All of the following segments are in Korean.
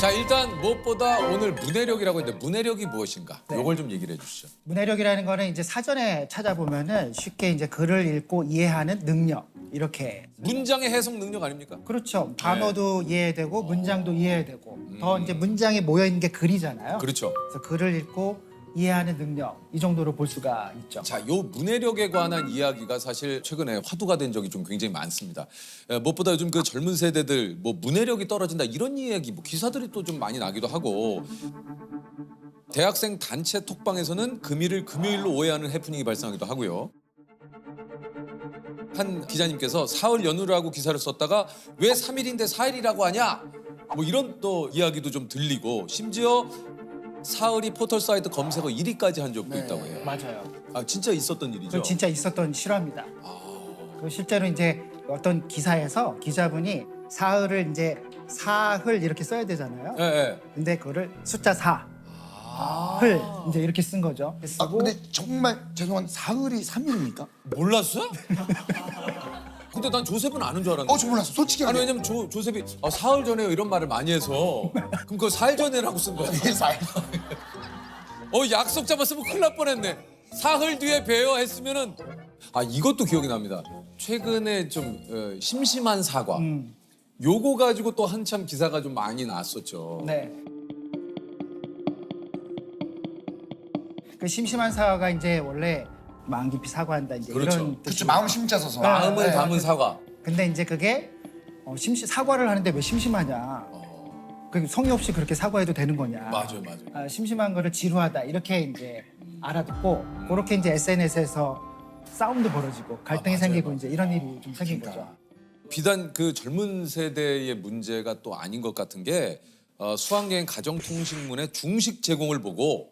자, 일단 무엇보다 오늘 문해력이라고 했는데 문해력이 무엇인가? 네. 요걸 좀 얘기를 해주시죠. 문해력이라는 거는 이제 사전에 찾아보면은 쉽게 이제 글을 읽고 이해하는 능력 이렇게. 문장의 해석 능력 아닙니까? 그렇죠. 단어도 이해되고 문장도 이해되고 더 이제 문장이 모여 있는 게 글이잖아요. 그렇죠. 그래서 글을 읽고 이해하는 능력 이 정도로 볼 수가 있죠. 자, 요 문해력에 관한 이야기가 사실 최근에 화두가 된 적이 좀 굉장히 많습니다. 무엇보다 요즘 그 젊은 세대들 뭐 문해력이 떨어진다 이런 이야기 뭐 기사들이 또 좀 많이 나기도 하고 대학생 단체 톡방에서는 금일을 금요일로 오해하는 해프닝이 발생하기도 하고요. 한 기자님께서 사흘 연휴라고 기사를 썼다가 왜 3일인데 4일이라고 하냐? 뭐 이런 또 이야기도 좀 들리고 심지어 사흘이 포털 사이트 검색어 1위까지 한 적도 있다고 해요. 맞아요. 아, 진짜 있었던 일이죠? 그 진짜 있었던 실화입니다. 그 실제로 이제 어떤 기사에서 기자분이 사흘을 이제 사흘 이렇게 써야 되잖아요. 예, 예. 근데 그거를 숫자 4. 흘 이제 이렇게 쓴 거죠. 아 쓰고 근데 정말 죄송한데 사흘이 3일입니까? 몰랐어? 근데 난 조셉은 아는 줄 알았는데. 저 몰랐어. 솔직히 아니 하게. 왜냐면 조셉이 사흘 전에요 이런 말을 많이 해서 그럼 그거 4일 전에라고 쓴 거야. 이게 사흘. 약속 잡았으면 큰일 날 뻔했네. 사흘 뒤에 봬요 했으면은 이것도 기억이 납니다. 최근에 좀 심심한 사과. 요거 가지고 또 한참 기사가 좀 많이 났었죠. 네. 그 심심한 사과가 이제 원래 마음 깊이 사과한다 이제 그렇죠. 이런 그렇죠. 뜻이. 마음 심자 서서. 마음을 네. 담은 사과. 근데 이제 그게 사과를 하는데 왜 심심하냐? 그 성의 없이 그렇게 사과해도 되는 거냐? 맞아요. 심심한 거를 지루하다 이렇게 이제 알아듣고 그렇게 이제 SNS에서 싸움도 벌어지고 갈등이 맞아요, 생기고 맞아요. 이제 이런 일이 좀 생긴 거죠. 비단 그 젊은 세대의 문제가 또 아닌 것 같은 게 수학여행 가정통신문의 중식 제공을 보고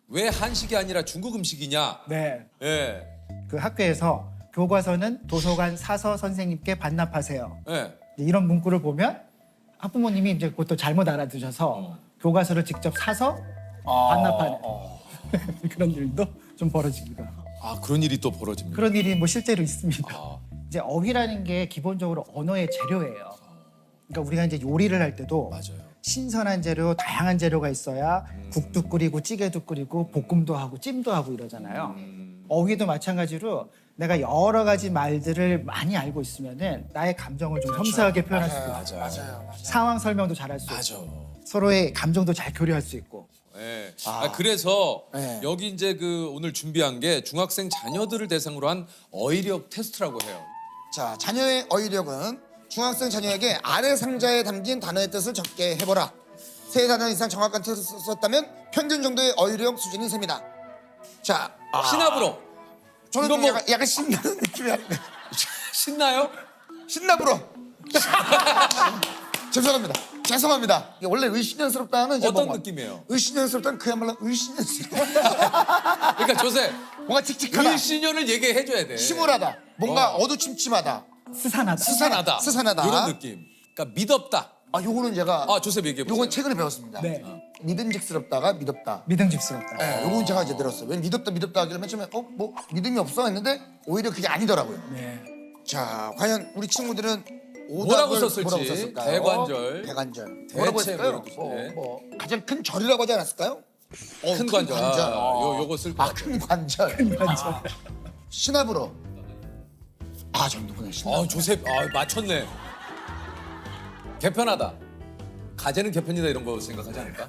왜 한식이 아니라 중국 음식이냐? 네. 예, 그 학교에서 교과서는 도서관 사서 선생님께 반납하세요. 예. 이런 문구를 보면 학부모님이 이제 그것도 잘못 알아두셔서 교과서를 직접 사서 반납하는 그런 일도 좀 벌어지기도 하고. 그런 일이 또 벌어집니다. 그런 일이 뭐 실제로 있습니다. 이제 어휘라는 게 기본적으로 언어의 재료예요. 그러니까 우리가 이제 요리를 할 때도 맞아요. 신선한 재료, 다양한 재료가 있어야 국도 끓이고 찌개도 끓이고 볶음도 하고 찜도 하고 이러잖아요. 어휘도 마찬가지로 내가 여러 가지 말들을 많이 알고 있으면은 나의 감정을 좀 섬세하게 표현할 수 있고 맞아요. 상황 설명도 잘할 수 있고 맞아. 서로의 감정도 잘 교류할 수 있고. 예. 그래서 네. 여기 이제 그 오늘 준비한 게 중학생 자녀들을 대상으로 한 어휘력 테스트라고 해요. 자, 자녀의 어휘력은 중학생 자녀에게 아래 상자에 담긴 단어의 뜻을 적게 해보라. 세 단어 이상 정확한 뜻을 썼다면 평균 정도의 어휘력 수준이 셉니다. 자, 신압으로. 저는 이거 좀 뭐- 약간 신나는 느낌이 신나요? 신나불어. 죄송합니다. 이게 원래 의신연스럽다는 이제 어떤 뭐- 느낌이에요? 의신연스럽다는 그야말로 의신연스러워. 그러니까 조셉 뭔가 칙칙하다. 의신연을 얘기해 줘야 돼. 심오하다. 뭔가 어두침침하다. 스산하다. 스산하다. 이런 느낌. 그러니까 믿었다. 요거는 제가 조셉 얘기해 보세요. 요건 최근에 배웠습니다. 네. 믿음직스럽다가 믿었다. 믿음직스럽다. 네, 요건 제가 이제 들었어요. 왜냐면 믿었다 하길래 맨 처음에 뭐 믿음이 없어 했는데 오히려 그게 아니더라고요. 네. 자, 과연 우리 친구들은 뭐라고 오답을 썼을지. 뭐라고 썼을까요? 대관절. 대관절. 대체 뭐라고 했을까요? 뭐라고 썼을지. 뭐 가장 큰 절이라고 하지 않았을까요? 큰 관절. 요거 쓸 것 같아요. 큰 관절. 맞아. 신압으로. 정도구나. 신압. 조셉 맞췄네. 개편하다. 가재는 개편이다 이런 거 생각하지 않을까?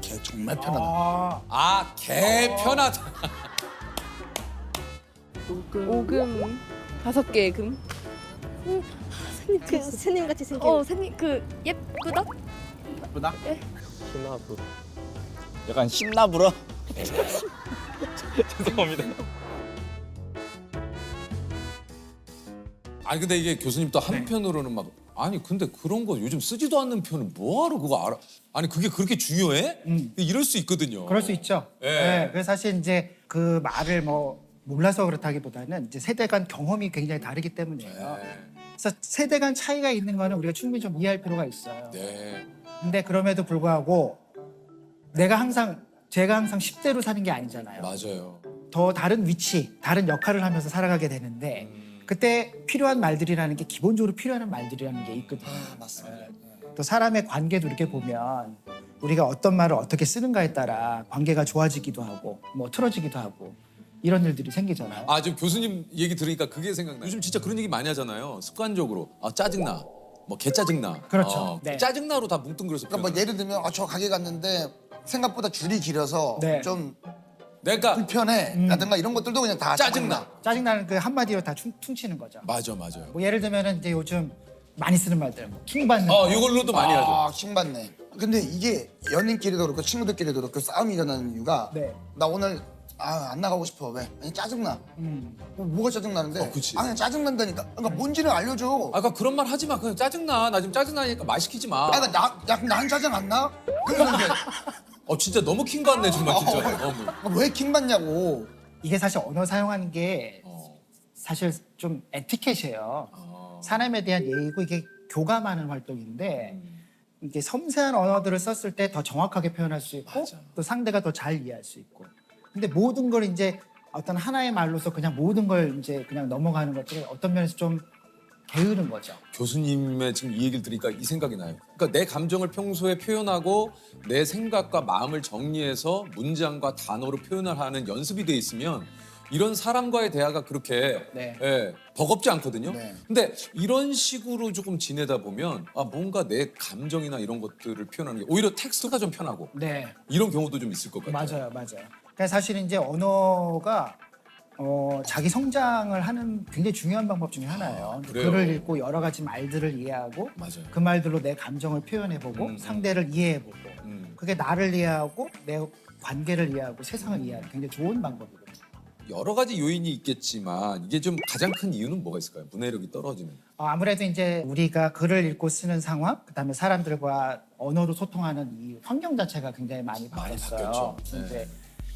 걔 정말 편하다. 개편하다. 오금 5개의 금. 그 스님 같이 생긴. 스님 그 예쁘다? 신나부. 약간 신나불어. 죄송합니다. 근데 이게 교수님 또 한편으로는 막 근데 그런 거 요즘 쓰지도 않는 표현은 뭐하러 그거 알아? 그게 그렇게 중요해? 이럴 수 있거든요. 그럴 수 있죠. 예. 네. 그래서 사실 이제 그 말을 뭐 몰라서 그렇다기보다는 이제 세대 간 경험이 굉장히 다르기 때문이에요. 그래서 세대 간 차이가 있는 거는 우리가 충분히 좀 이해할 필요가 있어요. 네. 근데 그럼에도 불구하고 제가 항상 10대로 사는 게 아니잖아요. 맞아요. 더 다른 위치, 다른 역할을 하면서 살아가게 되는데 그때 필요한 말들이라는 게 기본적으로 필요한 말들이라는 게 있거든요. 맞습니다. 또 또 사람의 관계도 이렇게 보면 우리가 어떤 말을 어떻게 쓰는가에 따라 관계가 좋아지기도 하고 뭐 틀어지기도 하고 이런 일들이 생기잖아요. 아 지금 교수님 얘기 들으니까 그게 생각나. 요즘 진짜 그런 얘기 많이 하잖아요. 습관적으로 아 짜증나, 뭐 개 짜증나. 그렇죠. 네. 짜증나로 다 뭉뚱그려서. 그러니까 뭐 예를 들면 저 가게 갔는데 생각보다 줄이 길어서 네. 좀 내가 불편해 라든가 이런 것들도 그냥 다 짜증나. 짜증나는 그 한마디로 다 퉁치는 거죠. 맞아요. 뭐 예를 들면은 이제 요즘 많이 쓰는 말들, 뭐 킹받는 거. 이걸로도 많이 하죠. 아, 킹받네. 근데 이게 연인끼리도 그렇고 친구들끼리도 그렇고 싸움이 일어나는 이유가 네. 나 오늘 안 나가고 싶어. 왜? 아니 짜증나. 뭐가 짜증나는데? 그치. 그냥 짜증난다니까. 그러니까 뭔지를 알려줘. 아까 그런 말 하지 마. 그냥 짜증나. 나 지금 짜증나니까 말 시키지 마. 난 짜증 안 나? 그러는데 진짜 너무 킹 받네 정말 진짜. 왜 킹받냐고. 이게 사실 언어 사용하는 게 어. 사실 좀 에티켓이에요. 사람에 대한 예의고 이게 교감하는 활동인데 이게 섬세한 언어들을 썼을 때 더 정확하게 표현할 수 있고 맞아. 또 상대가 더 잘 이해할 수 있고. 근데 모든 걸 이제 어떤 하나의 말로서 그냥 모든 걸 이제 그냥 넘어가는 것들은 어떤 면에서 좀 게으른 거죠. 교수님의 지금 이 얘기를 들으니까 이 생각이 나요. 그러니까 내 감정을 평소에 표현하고 내 생각과 마음을 정리해서 문장과 단어로 표현을 하는 연습이 돼 있으면 이런 사람과의 대화가 그렇게 네. 버겁지 않거든요. 네. 근데 이런 식으로 조금 지내다 보면 뭔가 내 감정이나 이런 것들을 표현하는 게 오히려 텍스트가 좀 편하고 네, 이런 경우도 좀 있을 것 같아요. 맞아요. 그러니까 사실 이제 언어가 자기 성장을 하는 굉장히 중요한 방법 중에 하나예요. 그래요? 글을 읽고 여러 가지 말들을 이해하고 맞아요. 그 말들로 내 감정을 표현해보고 상대를 이해해보고 그게 나를 이해하고 내 관계를 이해하고 세상을 이해하는 굉장히 좋은 방법이거든요. 여러 가지 요인이 있겠지만 이게 좀 가장 큰 이유는 뭐가 있을까요? 문해력이 떨어지는. 아무래도 이제 우리가 글을 읽고 쓰는 상황, 그다음에 사람들과 언어로 소통하는 이 환경 자체가 굉장히 많이 바뀌었어요. 바뀌었죠. 이제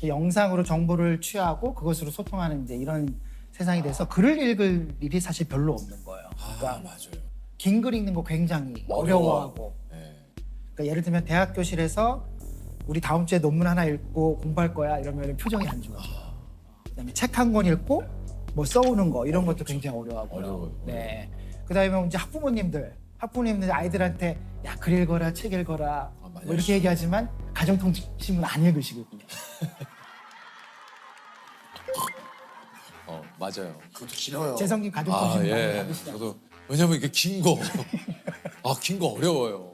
영상으로 정보를 취하고 그것으로 소통하는 이제 이런 세상이 돼서 글을 읽을 일이 사실 별로 없는 거예요. 그러니까 맞아요. 긴 글 읽는 거 굉장히 어려워하고. 네. 그러니까 예를 들면 대학 교실에서 우리 다음 주에 논문 하나 읽고 공부할 거야 이러면 표정이 안 좋아져요. 그다음에 책 한 권 읽고 뭐 써오는 거 이런 것도 굉장히 어려워하고요. 어려워요. 네. 그다음에 이제 학부모님들 아이들한테 야 글 읽어라 책 읽어라 많이 뭐 이렇게 얘기하지만 가정통신문 안 읽으시거든요. 맞아요. 그것도 길어요. 재성님 가정통신문 많이 받으시죠? 저도 왜냐면 이게 긴 거. 긴 거 어려워요.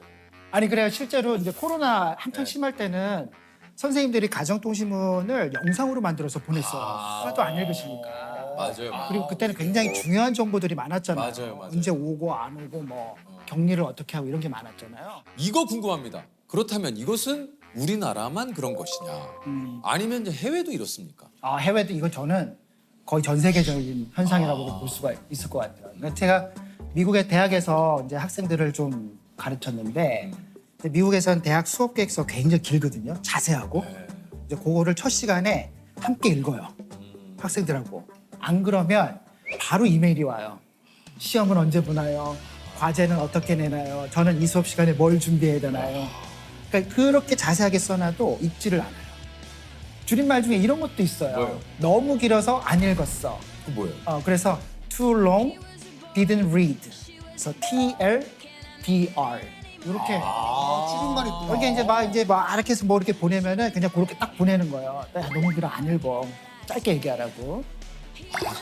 아니 그래요. 실제로 이제 코로나 한창 심할 때는 선생님들이 가정통신문을 영상으로 만들어서 보냈어요. 하나도 안 읽으시니까. 맞아요. 그리고 그때는 굉장히 중요한 정보들이 많았잖아요. 맞아요. 언제 오고 안 오고 뭐 격리를 어떻게 하고 이런 게 많았잖아요. 이거 궁금합니다. 그렇다면 이것은 우리나라만 그런 것이냐? 아니면 이제 해외도 이렇습니까? 해외도 이거 저는 거의 전 세계적인 현상이라고 볼 수가 있을 것 같아요. 그러니까 제가 미국의 대학에서 이제 학생들을 좀 가르쳤는데 이제 미국에서는 대학 수업 계획서 굉장히 길거든요. 자세하고 이제 그거를 첫 시간에 함께 읽어요. 학생들하고. 안 그러면 바로 이메일이 와요. 시험은 언제 보나요? 과제는 어떻게 내나요? 저는 이 수업 시간에 뭘 준비해야 되나요? 그러니까 그렇게 자세하게 써놔도 읽지를 않아요. 줄임말 중에 이런 것도 있어요. 뭐예요? 너무 길어서 안 읽었어. 그 뭐예요? 그래서 too long, didn't read. 그래서 TLDR 이렇게. 줄임말이 있구나. 이게 이제 막 이렇게 해서 뭐 이렇게 보내면은 그냥 그렇게 딱 보내는 거예요. 야, 너무 길어 안 읽어. 짧게 얘기하라고.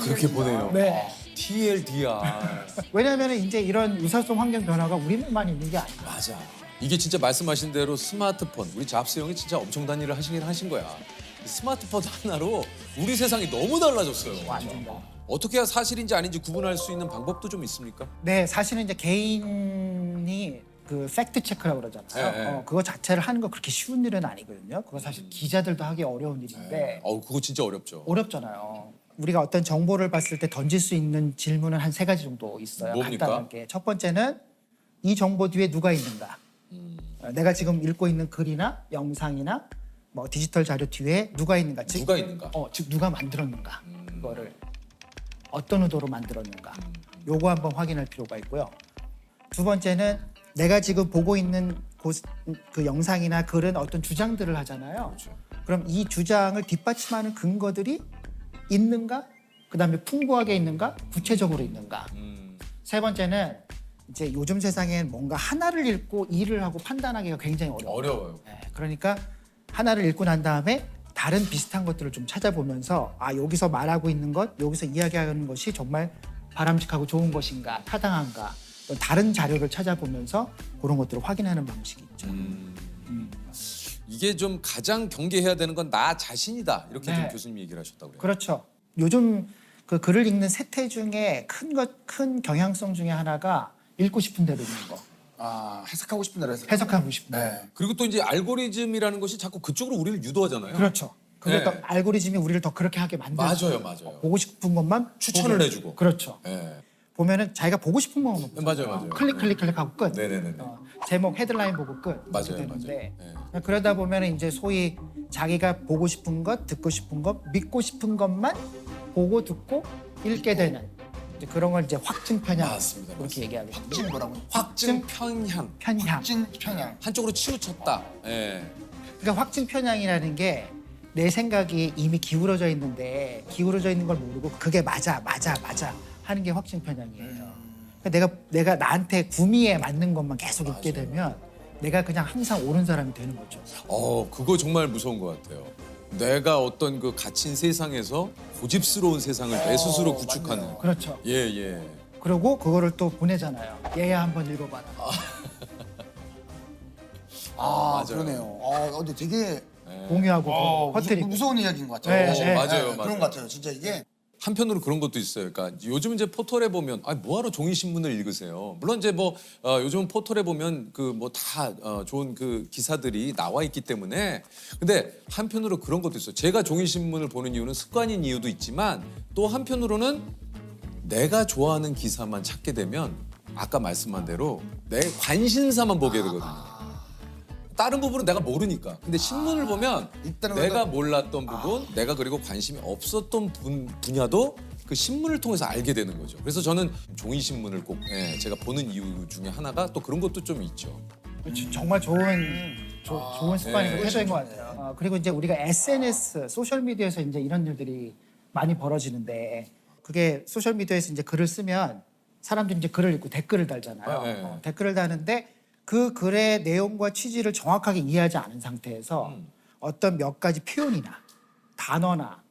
그렇게 보내요. 네. TLDR. 왜냐하면 이제 이런 의사소통 환경 변화가 우리만 있는 게 아니에요. 맞아. 이게 진짜 말씀하신 대로 스마트폰, 우리 잡스 형이 진짜 엄청난 일을 하신 거야. 이 스마트폰 하나로 우리 세상이 너무 달라졌어요. 완전 다. 어떻게 해야 사실인지 아닌지 구분할 수 있는 방법도 좀 있습니까? 네, 사실은 이제 개인이 그 팩트 체크라고 그러잖아요. 네, 네. 그거 자체를 하는 거 그렇게 쉬운 일은 아니거든요. 그거 사실 기자들도 하기 어려운 일인데 그거 진짜 어렵죠. 어렵잖아요. 우리가 어떤 정보를 봤을 때 던질 수 있는 질문은 한 3가지 정도 있어요. 뭡니까? 간단하게. 첫 번째는 이 정보 뒤에 누가 있는가. 내가 지금 읽고 있는 글이나 영상이나 뭐 디지털 자료 뒤에 누가 있는가. 즉, 누가 있는가? 즉 누가 만들었는가. 그거를 어떤 의도로 만들었는가. 요거 한번 확인할 필요가 있고요. 두 번째는 내가 지금 보고 있는 그 영상이나 글은 어떤 주장들을 하잖아요. 그럼 이 주장을 뒷받침하는 근거들이 있는가? 그다음에 풍부하게 있는가? 구체적으로 있는가? 세 번째는 이제 요즘 세상엔 뭔가 하나를 읽고 일을 하고 판단하기가 굉장히 어려워요. 어려워요. 네, 그러니까 하나를 읽고 난 다음에 다른 비슷한 것들을 좀 찾아보면서 아 여기서 말하고 있는 것, 여기서 이야기하는 것이 정말 바람직하고 좋은 것인가, 타당한가 또 다른 자료를 찾아보면서 그런 것들을 확인하는 방식이 있죠. 이게 좀 가장 경계해야 되는 건 나 자신이다. 이렇게 네. 좀 교수님이 얘기를 하셨다고 그래요. 그렇죠. 요즘 그 글을 읽는 세태 중에 큰 경향성 중에 하나가 읽고 싶은 대로 읽는 거, 아, 해석하고 싶은 대로 해석하고 싶은 대로. 네. 그리고 또 이제 알고리즘이라는 것이 자꾸 그쪽으로 우리를 유도하잖아요. 그렇죠. 그게 네. 또 알고리즘이 우리를 더 그렇게 하게 만들죠. 맞아요. 보고 싶은 것만 추천을 보게. 해주고. 그렇죠. 네. 보면은 자기가 보고 싶은 것만 보죠. 맞아요. 클릭하고 끝. 네네네. 제목 헤드라인 보고 끝. 맞아요. 이렇게 되는데 네. 그러다 보면은 이제 소위 자기가 보고 싶은 것, 듣고 싶은 것, 믿고 싶은 것만 보고 듣고 읽게 되는 이제 그런 걸 이제 확증 편향 맞습니다. 이렇게 얘기하고 있죠. 확진 뭐라고? 확증 편향. 편향. 확진 편향. 한쪽으로 치우쳤다. 예. 그러니까 확증 편향이라는 게 내 생각이 이미 기울어져 있는데 기울어져 있는 걸 모르고 그게 맞아 하는 게 확증 편향이에요. 그러니까 내가 나한테 구미에 맞는 것만 계속 읽게 되면 내가 그냥 항상 옳은 사람이 되는 거죠. 그거 정말 무서운 것 같아요. 내가 어떤 그 갇힌 세상에서 고집스러운 세상을 내 스스로 구축하는. 맞네요. 그렇죠. 예. 그리고 그거를 또 보내잖아요. 얘야 한번 읽어봐라. 아, 맞아요. 그러네요. 근데 되게 공유하고 퍼뜨리고. 무서운 이야기인 것 같아요. 네, 맞아요. 그런 것 같아요. 진짜 이게 한편으로 그런 것도 있어요. 그러니까 요즘 이제 포털에 보면 뭐하러 종이 신문을 읽으세요. 물론 이제 요즘 포털에 보면 그 뭐 다 좋은 그 기사들이 나와 있기 때문에 근데 한편으로 그런 것도 있어요. 제가 종이 신문을 보는 이유는 습관인 이유도 있지만 또 한편으로는 내가 좋아하는 기사만 찾게 되면 아까 말씀한 대로 내 관심사만 보게 되거든요. 다른 부분은 내가 모르니까. 근데 신문을 보면 일단은 내가 그래도- 몰랐던 부분, 내가 그리고 관심이 없었던 분야도 그 신문을 통해서 알게 되는 거죠. 그래서 저는 종이 신문을 꼭 제가 보는 이유 중에 하나가 또 그런 것도 좀 있죠. 정말 좋은 습관이고 네. 태도인 것 같아요. 그리고 이제 우리가 SNS, 소셜 미디어에서 이제 이런 일들이 많이 벌어지는데 그게 소셜 미디어에서 이제 글을 쓰면 사람들이 이제 글을 읽고 댓글을 달잖아요. 네. 댓글을 다는데 그 글의 내용과 취지를 정확하게 이해하지 않은 상태에서 어떤 몇 가지 표현이나 단어나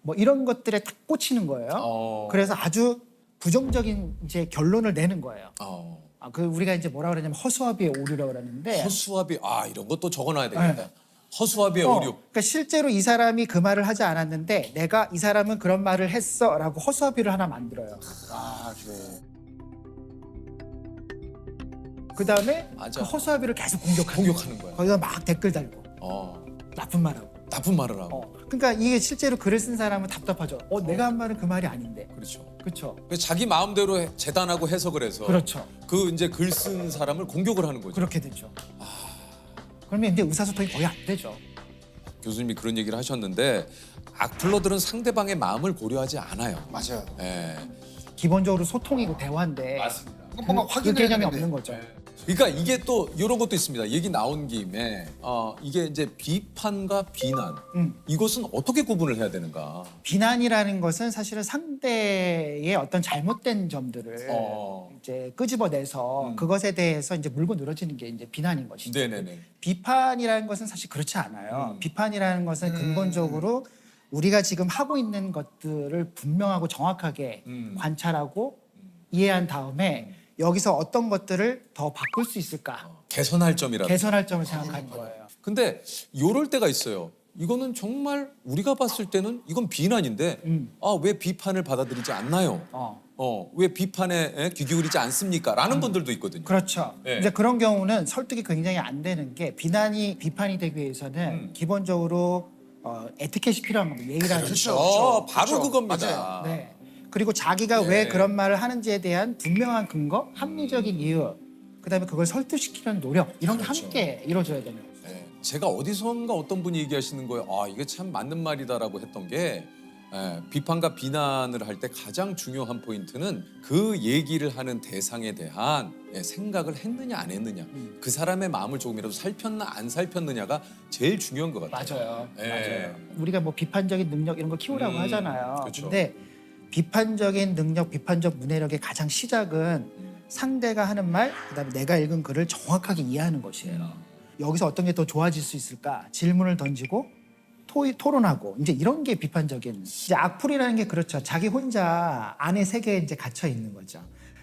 뭐 이런 것들에 딱 꽂히는 거예요. 그래서 아주 부정적인 이제 결론을 내는 거예요. 그 우리가 이제 뭐라 그러냐면 허수아비의 오류라고 그러는데 허수아비 이런 것도 적어놔야 되겠다. 네. 허수아비의 오류. 그러니까 실제로 이 사람이 그 말을 하지 않았는데 내가 이 사람은 그런 말을 했어라고 허수아비를 하나 만들어요. 아, 그래. 그 다음에 맞아. 그 허수아비를 계속 공격하는 거야. 거기다 막 댓글 달고 나쁜 말하고. 나쁜 말을 하고. 그러니까 이게 실제로 글을 쓴 사람은 답답하죠. 내가 한 말은 그 말이 아닌데. 그렇죠. 그렇죠. 그래서 자기 마음대로 재단하고 해석을 해서 그렇죠. 그 이제 글 쓴 사람을 공격을 하는 거죠. 그렇게 되죠. 그러면 이제 의사소통이 거의 안 되죠. 교수님이 그런 얘기를 하셨는데 악플러들은 상대방의 마음을 고려하지 않아요. 맞아요. 예. 기본적으로 소통이고 대화인데 뭔가 그 확인해야 개념이 되는데. 없는 거죠. 그러니까 이게 또 이런 것도 있습니다. 얘기 나온 김에 이게 이제 비판과 비난 이것은 어떻게 구분을 해야 되는가? 비난이라는 것은 사실은 상대의 어떤 잘못된 점들을 이제 끄집어내서 그것에 대해서 이제 물고 늘어지는 게 이제 비난인 것이죠. 네네네. 비판이라는 것은 사실 그렇지 않아요. 비판이라는 것은 근본적으로 우리가 지금 하고 있는 것들을 분명하고 정확하게 관찰하고 이해한 다음에 여기서 어떤 것들을 더 바꿀 수 있을까? 개선할 점이라도. 개선할 점을 생각하는 거예요. 근데 요럴 때가 있어요. 이거는 정말 우리가 봤을 때는 이건 비난인데 왜 비판을 받아들이지 않나요? 왜 비판에 귀 기울이지 않습니까? 라는 분들도 있거든요. 그렇죠. 네. 이제 그런 경우는 설득이 굉장히 안 되는 게 비판이 되기 위해서는 기본적으로 에티켓이 필요한 겁니다. 예의라는 그렇죠. 바로 그렇죠. 그겁니다. 맞아요. 네. 그리고 자기가 네. 왜 그런 말을 하는지에 대한 분명한 근거, 합리적인 이유, 그다음에 그걸 설득시키는 노력 이런 게 그렇죠. 함께 이루어져야 되는 거죠. 네. 제가 어디선가 어떤 분이 얘기하시는 거예요. 이게 참 맞는 말이다라고 했던 게 비판과 비난을 할 때 가장 중요한 포인트는 그 얘기를 하는 대상에 대한 생각을 했느냐 안 했느냐 그 사람의 마음을 조금이라도 살폈나 안 살폈느냐가 제일 중요한 것 같아요. 맞아요. 네. 맞아요. 우리가 뭐 비판적인 능력 이런 걸 키우라고 하잖아요. 그렇죠. 근데 비판적인 능력, 비판적 문해력의 가장 시작은 상대가 하는 말, 그다음에 내가 읽은 글을 정확하게 이해하는 것이에요. 여기서 어떤 게 더 좋아질 수 있을까? 질문을 던지고 토론하고 이제 이런 게 비판적인. 이제 악플이라는 게 그렇죠. 자기 혼자 안에 세계에 이제 갇혀 있는 거죠.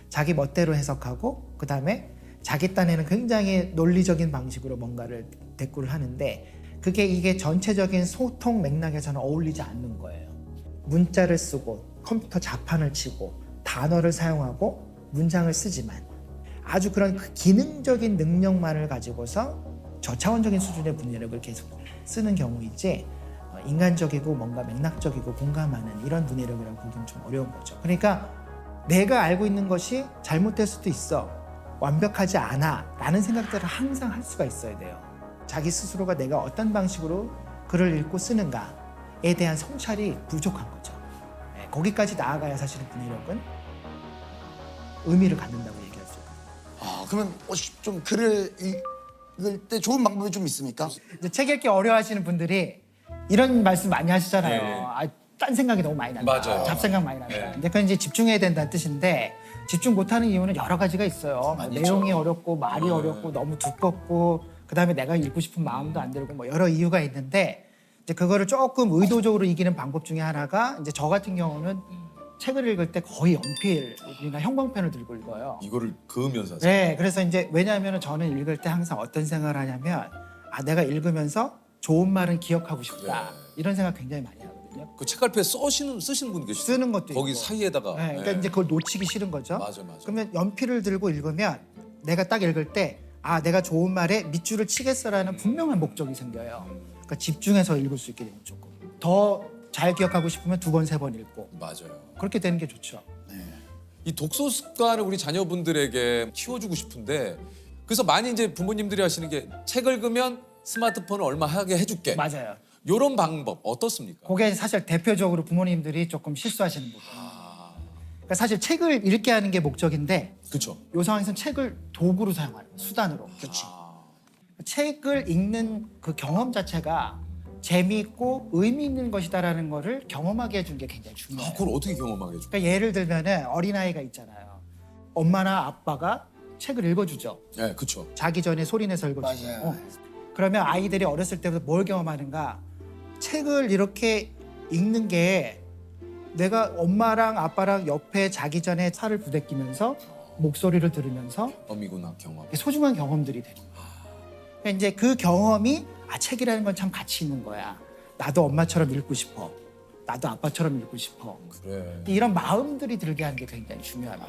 자기 멋대로 해석하고 그다음에 자기 딴에는 굉장히 논리적인 방식으로 뭔가를 대꾸를 하는데 그게 이게 전체적인 소통 맥락에서는 어울리지 않는 거예요. 문자를 쓰고 컴퓨터 자판을 치고 단어를 사용하고 문장을 쓰지만 아주 그런 그 기능적인 능력만을 가지고서 저차원적인 수준의 문해력을 계속 쓰는 경우이지 인간적이고 뭔가 맥락적이고 공감하는 이런 문해력이라고 보기는 좀 어려운 거죠. 그러니까 내가 알고 있는 것이 잘못될 수도 있어. 완벽하지 않아 라는 생각들을 항상 할 수가 있어야 돼요. 자기 스스로가 내가 어떤 방식으로 글을 읽고 쓰는가에 대한 성찰이 부족한 거죠. 네, 거기까지 나아가야 사실은 문해력은 의미를 갖는다고 얘기할 수 있어요. 그러면 좀 글을 읽을 때 좋은 방법이 좀 있습니까? 이제 책 읽기 어려워하시는 분들이 이런 말씀 많이 하시잖아요. 네. 딴 생각이 너무 많이 난다. 맞아요. 잡생각 많이 난다. 네. 근데 그건 이제 집중해야 된다는 뜻인데 집중 못하는 이유는 여러 가지가 있어요. 많이 내용이 있죠. 어렵고 말이 어렵고 너무 두껍고 그다음에 내가 읽고 싶은 마음도 안 들고 뭐 여러 이유가 있는데 이제 그거를 조금 의도적으로 이기는 방법 중에 하나가 이제 저 같은 경우는 책을 읽을 때 거의 연필이나 형광펜을 들고 읽어요. 이거를 그으면서 하세요. 네, 그래서 이제 왜냐하면 저는 읽을 때 항상 어떤 생각을 하냐면 내가 읽으면서 좋은 말은 기억하고 싶다. 네. 이런 생각 굉장히 많이 하거든요. 그 책갈피에 쓰시는 분 계시죠? 쓰는 것도 거기 있고. 사이에다가. 네, 그러니까 이제 그걸 놓치기 싫은 거죠. 맞아. 그러면 연필을 들고 읽으면 내가 딱 읽을 때 내가 좋은 말에 밑줄을 치겠어라는 분명한 목적이 생겨요. 그러니까 집중해서 읽을 수 있게 되는 조금. 더 잘 기억하고 싶으면 2번, 3번 읽고 맞아요. 그렇게 되는 게 좋죠. 이 독서 습관을 우리 자녀분들에게 키워주고 싶은데 그래서 많이 이제 부모님들이 하시는 게 책 읽으면 스마트폰을 얼마 하게 해줄게. 맞아요. 이런 방법 어떻습니까? 그게 사실 대표적으로 부모님들이 조금 실수하시는 부분. 그러니까 사실 책을 읽게 하는 게 목적인데 그렇죠. 요 상황에서는 책을 도구로 사용하는 거예요. 수단으로. 그렇지. 책을 읽는 그 경험 자체가 재미있고 의미 있는 것이다라는 거를 경험하게 해주는 게 굉장히 중요해요. 그걸 어떻게 경험하게 해줘? 그러니까 예를 들면은 어린아이가 있잖아요. 엄마나 아빠가 책을 읽어주죠. 네, 그렇죠. 자기 전에 소리내서 읽어주죠. 맞아요. 그러면 아이들이 어렸을 때부터 뭘 경험하는가? 책을 이렇게 읽는 게 내가 엄마랑 아빠랑 옆에 자기 전에 살을 부대끼면서 목소리를 들으면서 경험이구나, 경험. 소중한 경험들이 되는 거예요. 그러니까 이제 그 경험이 책이라는 건 참 가치 있는 거야. 나도 엄마처럼 읽고 싶어. 나도 아빠처럼 읽고 싶어. 그래. 이런 마음들이 들게 하는 게 굉장히 중요합니다.